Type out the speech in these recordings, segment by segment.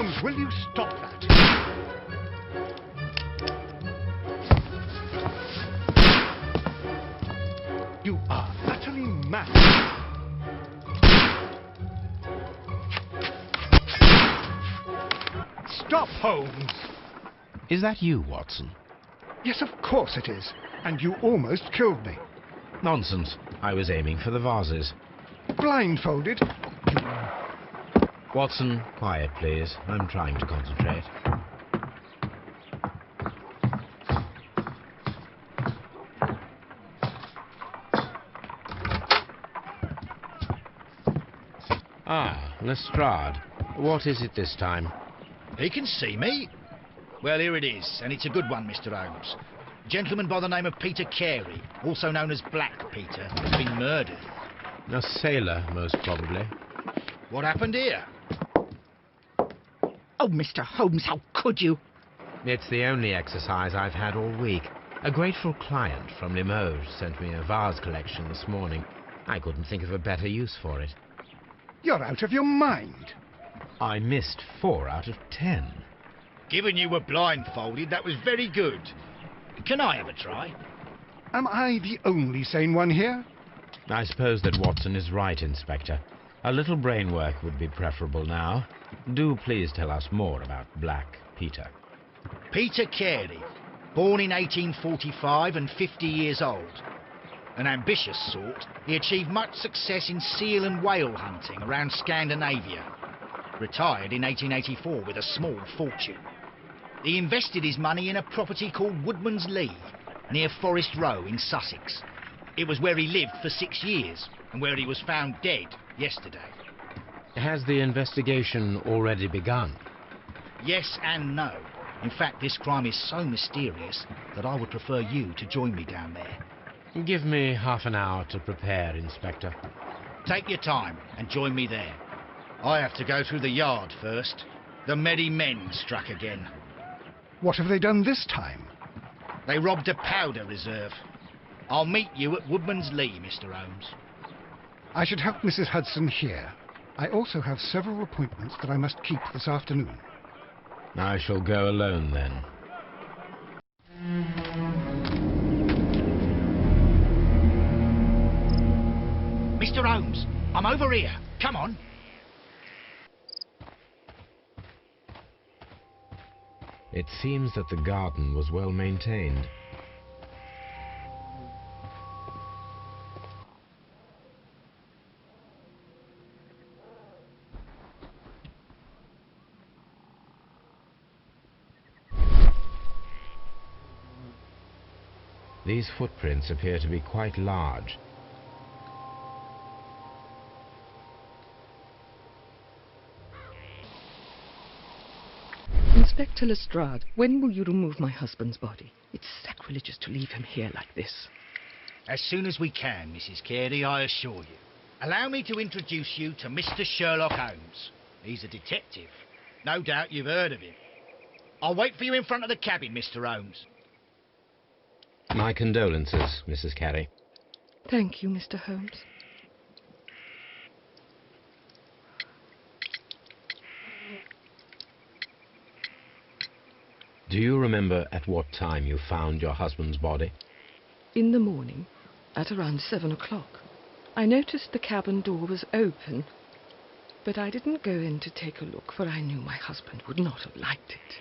Holmes, will you stop that? You are utterly mad. Stop, Holmes! Is that you, Watson? Yes, of course it is. And you almost killed me. Nonsense. I was aiming for the vases. Blindfolded? Watson, quiet, please. I'm trying to concentrate. Ah, Lestrade. What is it this time? He can see me. Well, here it is, and it's a good one, Mr. Holmes. A gentleman by the name of Peter Carey, also known as Black Peter, has been murdered. A sailor, most probably. What happened here? Oh, Mr. Holmes, how could you? It's the only exercise I've had all week. A grateful client from Limoges sent me a vase collection this morning. I couldn't think of a better use for it. You're out of your mind. I missed 4 out of 10. Given you were blindfolded, that was very good. Can I have a try? Am I the only sane one here? I suppose that Watson is right, Inspector. A little brain work would be preferable now. Do please tell us more about Black Peter. Peter Carey, born in 1845 and 50 years old. An ambitious sort, he achieved much success in seal and whale hunting around Scandinavia. Retired in 1884 with a small fortune. He invested his money in a property called Woodman's Lee, near Forest Row in Sussex. It was where he lived for 6 years, and where he was found dead yesterday. Has the investigation already begun? Yes and no. In fact, this crime is so mysterious that I would prefer you to join me down there. Give me half an hour to prepare, Inspector. Take your time and join me there. I have to go through the yard first. The merry men struck again. What have they done this time? They robbed a powder reserve. I'll meet you at Woodman's Lee, Mr. Holmes. I should help Mrs. Hudson here. I also have several appointments that I must keep this afternoon. I shall go alone, then. Mr. Holmes, I'm over here. Come on. It seems that the garden was well maintained. These footprints appear to be quite large. Inspector Lestrade, when will you remove my husband's body? It's sacrilegious to leave him here like this. As soon as we can, Mrs. Carey, I assure you. Allow me to introduce you to Mr. Sherlock Holmes. He's a detective. No doubt you've heard of him. I'll wait for you in front of the cabin, Mr. Holmes. My condolences, Mrs. Carey. Thank you, Mr. Holmes. Do you remember at what time you found your husband's body? In the morning, at around 7 o'clock. I noticed the cabin door was open, but I didn't go in to take a look, for I knew my husband would not have liked it.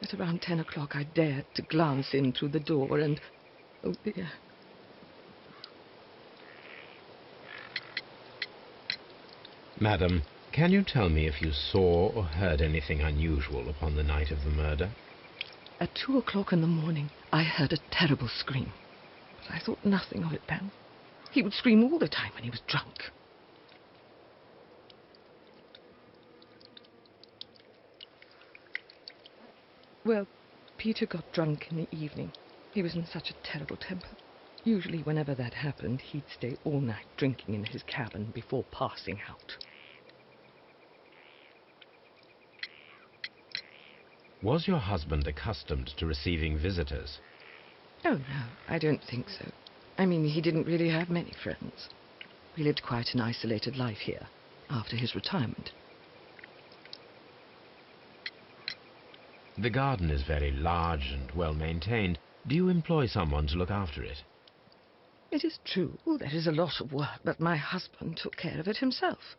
At around 10 o'clock, I dared to glance in through the door, and... oh, dear. Madam, can you tell me if you saw or heard anything unusual upon the night of the murder? At 2 o'clock in the morning, I heard a terrible scream, but I thought nothing of it then. He would scream all the time when he was drunk. Well, Peter got drunk in the evening. He was in such a terrible temper. Usually, whenever that happened, he'd stay all night drinking in his cabin before passing out. Was your husband accustomed to receiving visitors? Oh, no, I don't think so. I mean, he didn't really have many friends. He lived quite an isolated life here, after his retirement. The garden is very large and well maintained. Do you employ someone to look after it? It is true, there is a lot of work, but my husband took care of it himself.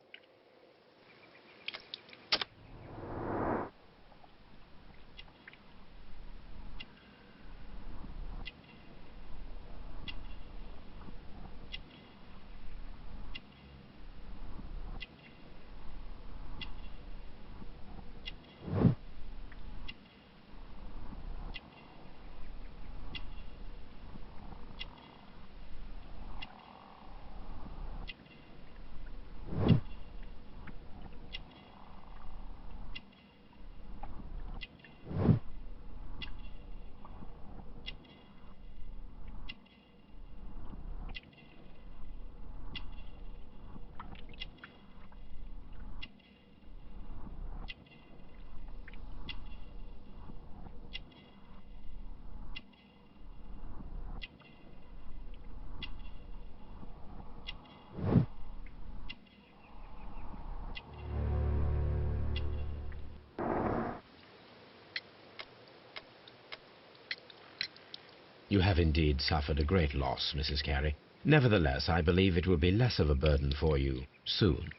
You have indeed suffered a great loss, Mrs. Carey. Nevertheless, I believe it will be less of a burden for you soon.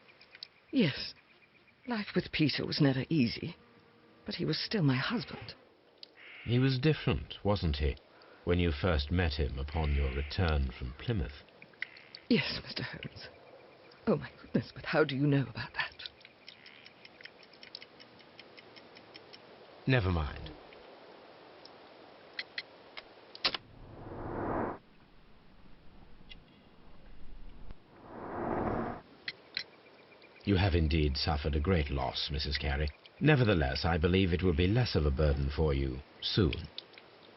Yes, life with Peter was never easy, but he was still my husband. He was different, wasn't he, when you first met him upon your return from Plymouth? Yes, Mr. Holmes. Oh, my goodness, but how do you know about that? Never mind. You have indeed suffered a great loss, Mrs. Carey. Nevertheless, I believe it will be less of a burden for you soon.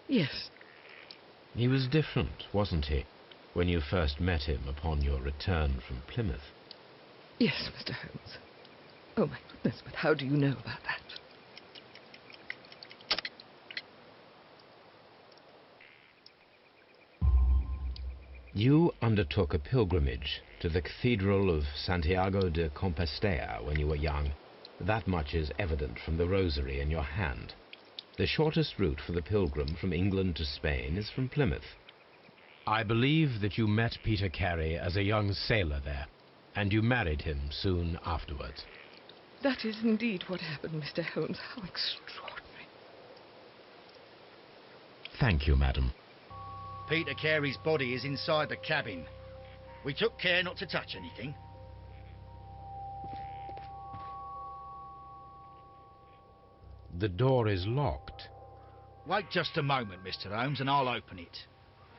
Yes. He was different, wasn't he, when you first met him upon your return from Plymouth? Yes, Mr. Holmes. Oh, my goodness, but how do you know about that? You undertook a pilgrimage to the Cathedral of Santiago de Compostela when you were young. That much is evident from the rosary in your hand. The shortest route for the pilgrim from England to Spain is from Plymouth. I believe that you met Peter Carey as a young sailor there, and you married him soon afterwards. That is indeed what happened, Mr. Holmes. How extraordinary. Thank you, madam. Peter Carey's body is inside the cabin. We took care not to touch anything. The door is locked. Wait just a moment, Mr. Holmes, and I'll open it.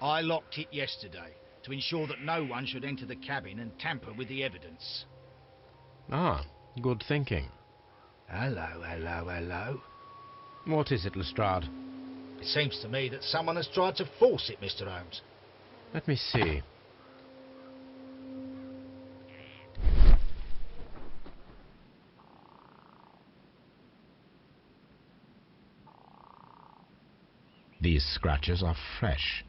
I locked it yesterday to ensure that no one should enter the cabin and tamper with the evidence. Ah, good thinking. Hello, hello, hello. What is it, Lestrade? It seems to me that someone has tried to force it, Mr. Holmes. Let me see. These scratches are fresh.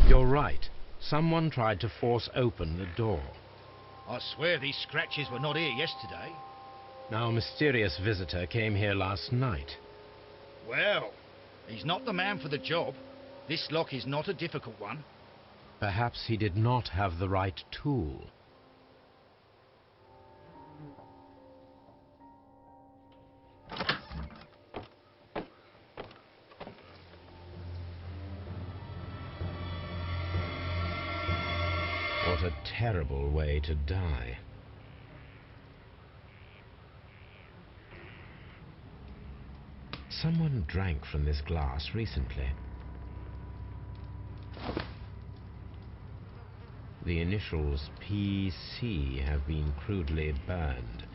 You're right. Someone tried to force open the door. I swear these scratches were not here yesterday. Our mysterious visitor came here last night. Well, he's not the man for the job. This lock is not a difficult one. Perhaps he did not have the right tool. What a terrible way to die. Someone drank from this glass recently. The initials PC have been crudely burned.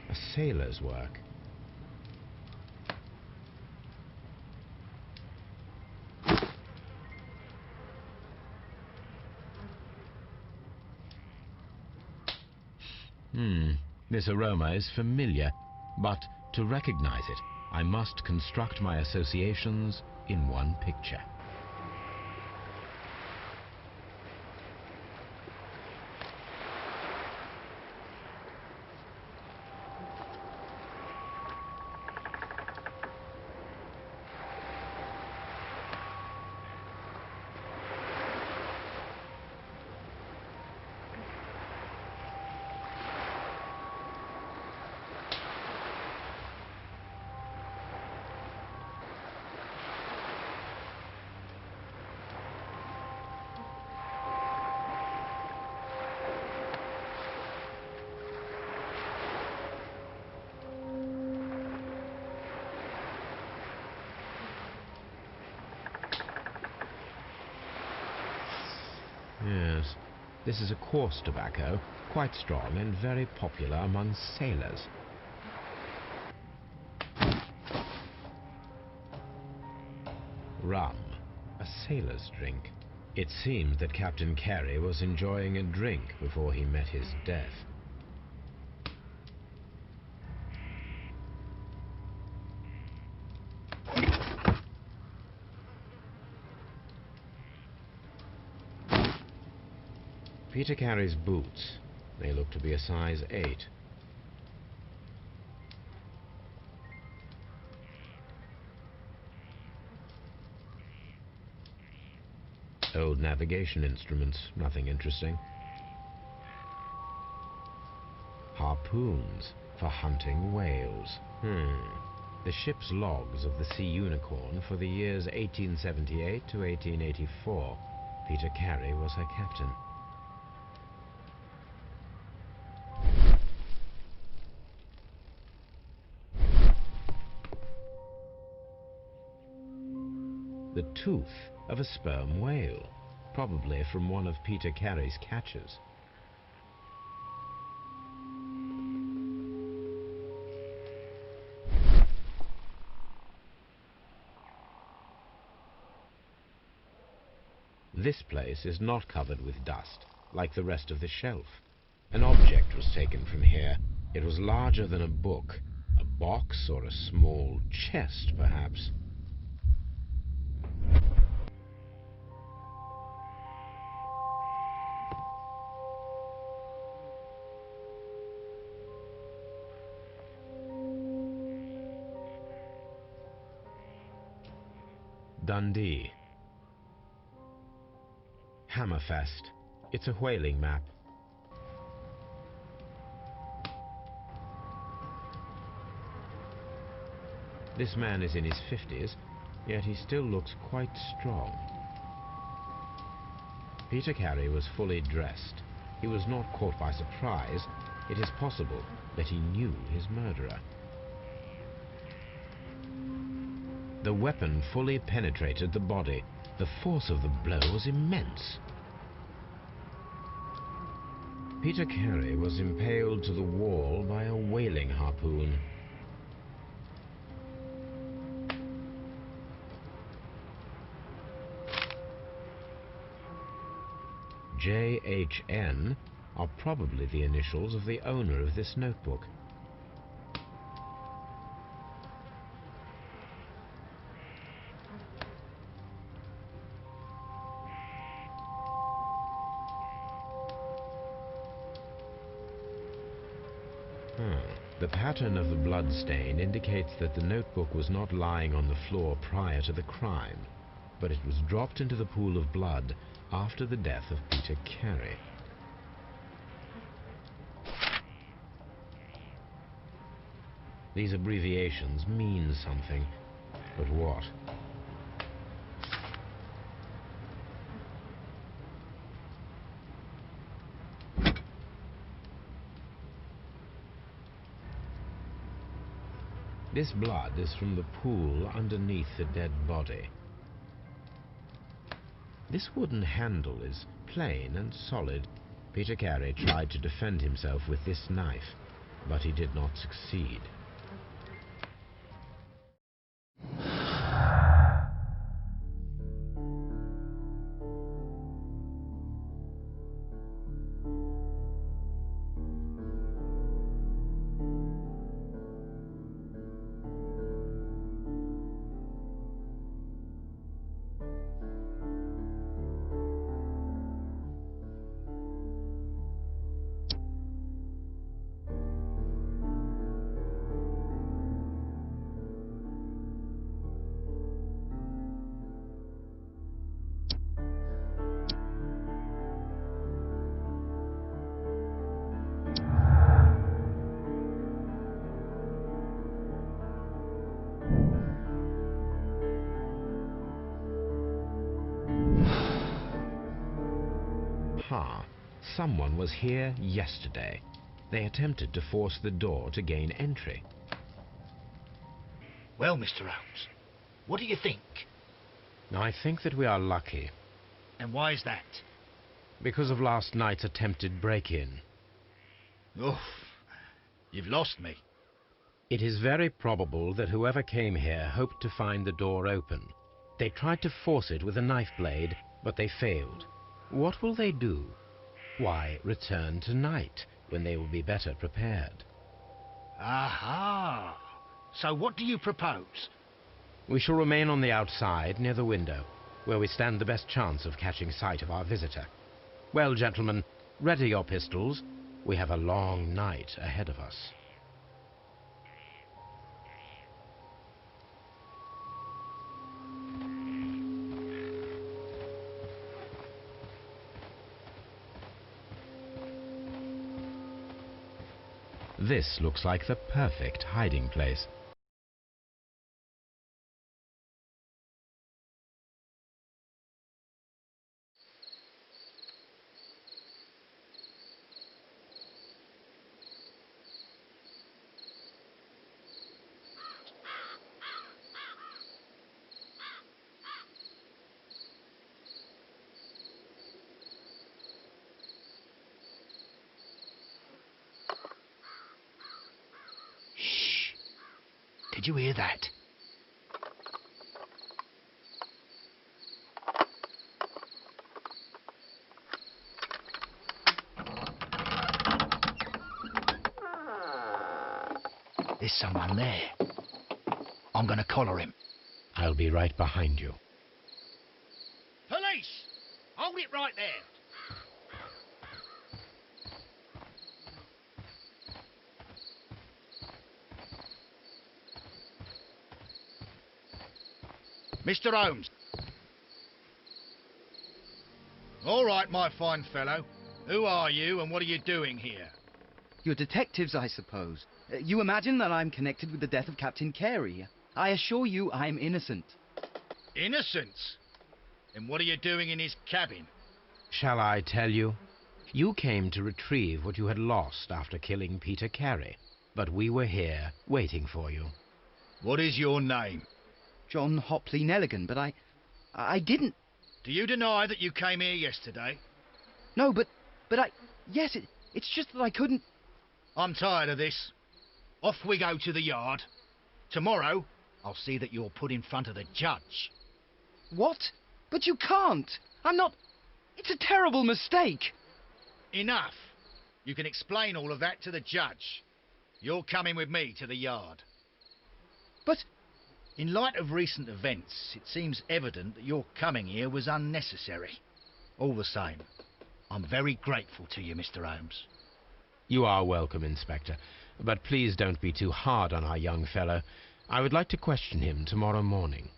A sailor's work. This aroma is familiar, but to recognize it, I must construct my associations in one picture. Yes, this is a coarse tobacco, quite strong and very popular among sailors. Rum, a sailor's drink. It seemed that Captain Carey was enjoying a drink before he met his death. Peter Carey's boots. They look to be a size 8. Old navigation instruments, nothing interesting. Harpoons for hunting whales. The ship's logs of the Sea Unicorn for the years 1878 to 1884. Peter Carey was her captain. The tooth of a sperm whale, probably from one of Peter Carey's catches. This place is not covered with dust, like the rest of the shelf. An object was taken from here. It was larger than a book, a box or a small chest, perhaps. Dundee. Hammerfest. It's a whaling map. This man is in his 50s, yet he still looks quite strong. Peter Carey was fully dressed. He was not caught by surprise. It is possible that he knew his murderer. The weapon fully penetrated the body. The force of the blow was immense. Peter Carey was impaled to the wall by a whaling harpoon. JHN are probably the initials of the owner of this notebook. The pattern of the blood stain indicates that the notebook was not lying on the floor prior to the crime, but it was dropped into the pool of blood after the death of Peter Carey. These abbreviations mean something, but what? This blood is from the pool underneath the dead body. This wooden handle is plain and solid. Peter Carey tried to defend himself with this knife, but he did not succeed. Someone was here yesterday. They attempted to force the door to gain entry. Well, Mr. Holmes, what do you think? I think that we are lucky. And why is that? because of last night's attempted break-in. Oof, you've lost me. It is very probable that whoever came here hoped to find the door open. They tried to force it with a knife blade, but they failed. What will they do? Why, return tonight, when they will be better prepared. Aha! So what do you propose? We shall remain on the outside, near the window, where we stand the best chance of catching sight of our visitor. Well, gentlemen, ready your pistols. We have a long night ahead of us. This looks like the perfect hiding place. Shh! Did you hear that? There's someone there. I'm gonna collar him. I'll be right behind you. Police! Hold it right there! Mr. Holmes. All right, my fine fellow. Who are you and what are you doing here? You're detectives, I suppose. You imagine that I'm connected with the death of Captain Carey. I assure you I'm innocent. Innocent? And what are you doing in his cabin? Shall I tell you? You came to retrieve what you had lost after killing Peter Carey, but we were here waiting for you. What is your name? John Hopley Nelligan, but I didn't... Do you deny that you came here yesterday? No, but yes, it's just that I couldn't... I'm tired of this. Off we go to the yard. Tomorrow, I'll see that you're put in front of the judge. What? But you can't. I'm not... It's a terrible mistake. Enough. You can explain all of that to the judge. You're coming with me to the yard. But... In light of recent events, it seems evident that your coming here was unnecessary. All the same, I'm very grateful to you, Mr. Holmes. You are welcome, Inspector, but please don't be too hard on our young fellow. I would like to question him tomorrow morning.